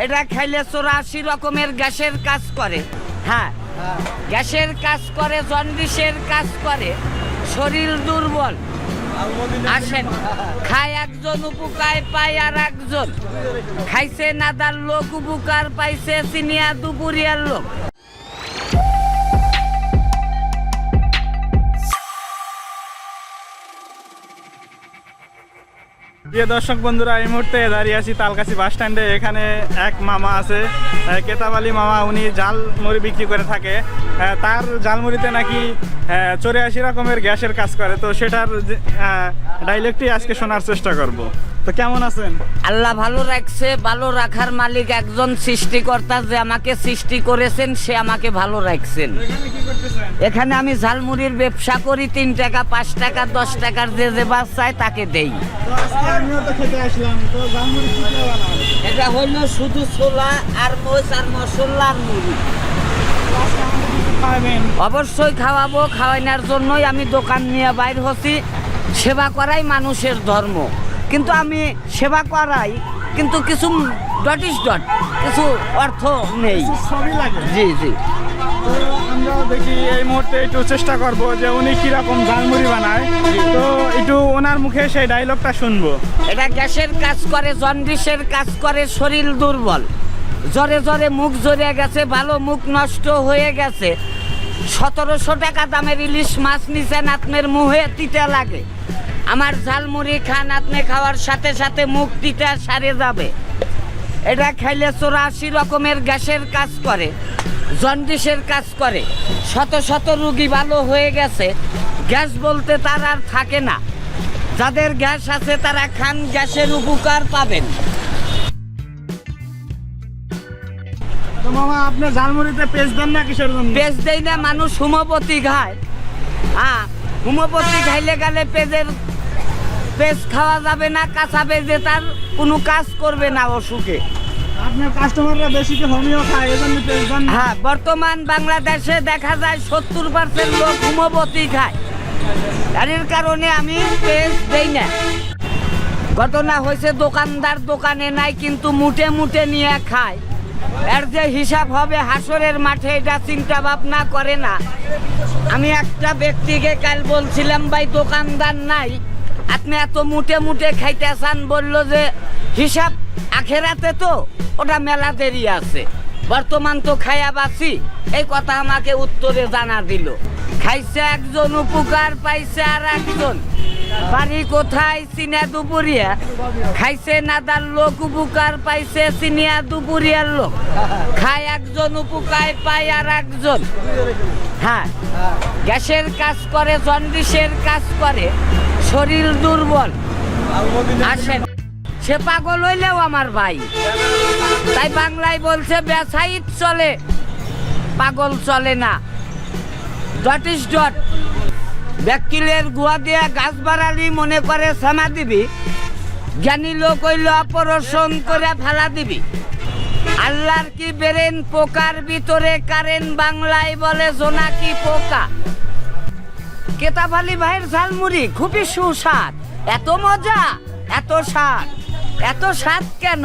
এটা খাইলে 84 রকমের গ্যাসের কাজ করে। হ্যাঁ, গ্যাসের কাজ করে, জন্ডিসের কাজ করে, শরীর দুর্বল। আসেন, খায় একজন উপকার পায় আর একজন। খাইছে নাদার লোক উপকার পাইছে সিনিয়া দুপুরিয়ার লোক। প্রিয় দর্শক বন্ধুরা, এই মুহূর্তে দাঁড়িয়ে আছি তালকাছি বাস স্ট্যান্ডে। এখানে এক মামা আছে, কেতাবালি মামা। উনি ঝালমুড়ি বিক্রি করে থাকে। তার ঝালমুড়িতে নাকি 84 রকমের গ্যাসের কাজ করে। তো সেটার ডাইলেক্টই আজকে শোনার চেষ্টা করব। তো কেমন আছেন? আল্লাহ ভালো রাখছে। ভালো রাখার মালিক একজন সৃষ্টিকর্তা, যে আমাকে সৃষ্টি করেছেন সে আমাকে ভালো রাখছেন। এখানে আমি ঝালমুড়ির ব্যবসা করি। 3 টাকা, 5 টাকা, 10 টাকার যে বাস চায় তাকে দেই। এটা হইল শুধু ছোলা আর মোচ আর মশলা আর মুড়ি। অবশ্যই খাওয়াবো। খাওয়ানোর জন্যই আমি দোকান নিয়ে বাইর হচ্ছি। সেবা করাই মানুষের ধর্ম। কিন্তু আমি সেবা করাই, কিন্তু কিছু কিছু অর্থ নেই। জি জি। আমরা দেখি এই মুহূর্তে একটু চেষ্টা করব যে উনি কিরকম ঝালমুড়ি বানায়। তো একটু ওনার মুখে সেই ডায়লগটা শুনবো। এটা গ্যাসের কাজ করে, জন্ডিসের কাজ করে, শরীর দুর্বল। জ্বরে জ্বরে মুখ জ্বরে গেছে, ভালো মুখ নষ্ট হয়ে গেছে। 1700 টাকা দামের ইলিশ মাছ নিছেন, আপনার মুখে তিতা লাগে। আমার ঝালমুড়ি খান, আপনি খাওয়ার সাথে সাথে মুখ তিতা সারে যাবে। এটা খাইলে 84 রকমের গ্যাসের কাজ করে, জন্ডিসের কাজ করে। শত শত রোগী ভালো হয়ে গেছে। গ্যাস বলতে তার আর থাকে না। যাদের গ্যাস আছে তারা খান, গ্যাসের উপকার পাবেন। তো মামা, আপনি ঝালমুড়িতে পেঁয়াজ দেন না কিসের জন্য? পেঁয়াজ দেই না, মানুষ হোমিওপ্যাথি খায়। হ্যাঁ, হোমিওপ্যাথি খাইলে গেলে পেঁয়াজ খাওয়া যাবে না। কাঁচা পেঁয়াজে তার কোনো কাজ করবে না অসুখে। আপনার কাস্টমাররা বেশি কি হোমিও খায়, এজন্য পেঁয়াজ দেন? হ্যাঁ, বর্তমান বাংলাদেশে দেখা যায় 70% লোক হোমিওপ্যাথি খায়। এর কারণে আমি পেঁয়াজ দেই না। ঘটনা হয়েছে, দোকানদার দোকানে নাই কিন্তু মুঠে মুঠে নিয়ে খায়। এর যে হিসাব হবে হাসরের মাঠে, এটা চিন্তা ভাবনা করে না। আমি একটা ব্যক্তিকে কাল বলছিলাম, ভাই দোকানদার নাই, আপনি এত মুঠে মুঠে খাইতে চান? বললো যে হিসাব আখেরাতে তো ওটা মেলা দেরি আছে, বর্তমান তো খাইয়া বাঁচি। এই কথা আমাকে উত্তরে জানা দিল। খাইছে একজন, উপকার পাইছে আর একজন। বাড়ি কোথায়? সিনিয়া দুপুরিয়া। খাইছে নাদার লোক উপকার পাইছে সিনিয়া দুপুরিয়ার লোক। খায় একজন, উপকার পায় আর একজন। হ্যাঁ, গ্যাসের কাজ করে, জন্ডিসের কাজ করে, শরীর দুর্বল। আসেন, সে পাগল হইলেও আমার ভাই। তাই বাংলায় বলছে বেসাইট চলে, পাগল চলে না। Dot is dot. ব্যাকিলের গুয়া দিয়ে গাছ বাড়ালি মনে করে সামা দিবি, জ্ঞানী লোক হইল অপারেশন করে ফেলা দিবি। আল্লাহর কি বেরেন, পোকার ভিতরে কারেন, বাংলায় বলে জোনাকি পোকা। কেতাবালি ভাইয়ের ঝালমুড়ি খুবই সুস্বাদ। এত মজা, এত স্বাদ, এত স্বাদ কেন?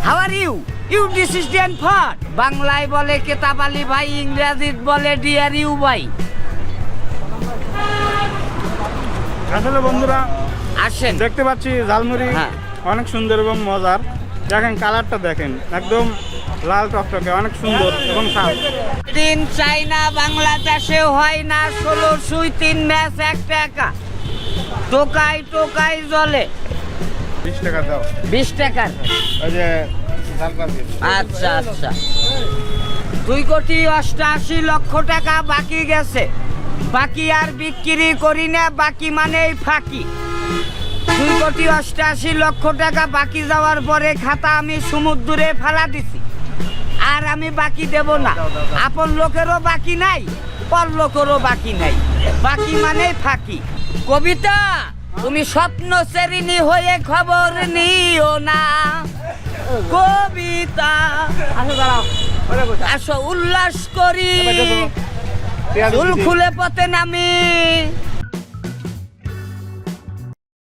How are you? You dissident for. বাংলায় বলে কেতাবালি ভাই, ইংরেজিত বলে ডিয়ার ইউ ভাই। আসলে বন্ধুরা, আসেন, দেখতে পাচ্ছি ঝালমুড়ি অনেক সুন্দর এবং মজার। দেখেন কালারটা, দেখেন একদম লাল টকটকে, অনেক সুন্দর এবং স্বাদ। দিন চাইনা বাংলাদেশে হয় না। 16 সুই 3 ম্যাচ 1 টাকা। টোকাই টোকাই জলে 20 টাকা দাও। 20 টাকার। ওই যে আচ্ছা আচ্ছা। 2,88,00,000 টাকা বাকি গেছে। বাকি আর বিক্রি করি না, বাকি মানেই ফাঁকি। 2,88,00,000 টাকা বাকি যাওয়ার পরে খাতা আমি সমুদ্রে ফেলা দিছি। আর আমি বাকি দেব না। আপন লোকেরও বাকি নাই, পর লোকেরও বাকি নাই। বাকি মানেই ফাঁকি। কবিতা, তুমি স্বপ্ন শ্রেণী হয়ে খবর নিও না। কবিতা, আসো উল্লাস করি, চুল খুলে পথে নামি।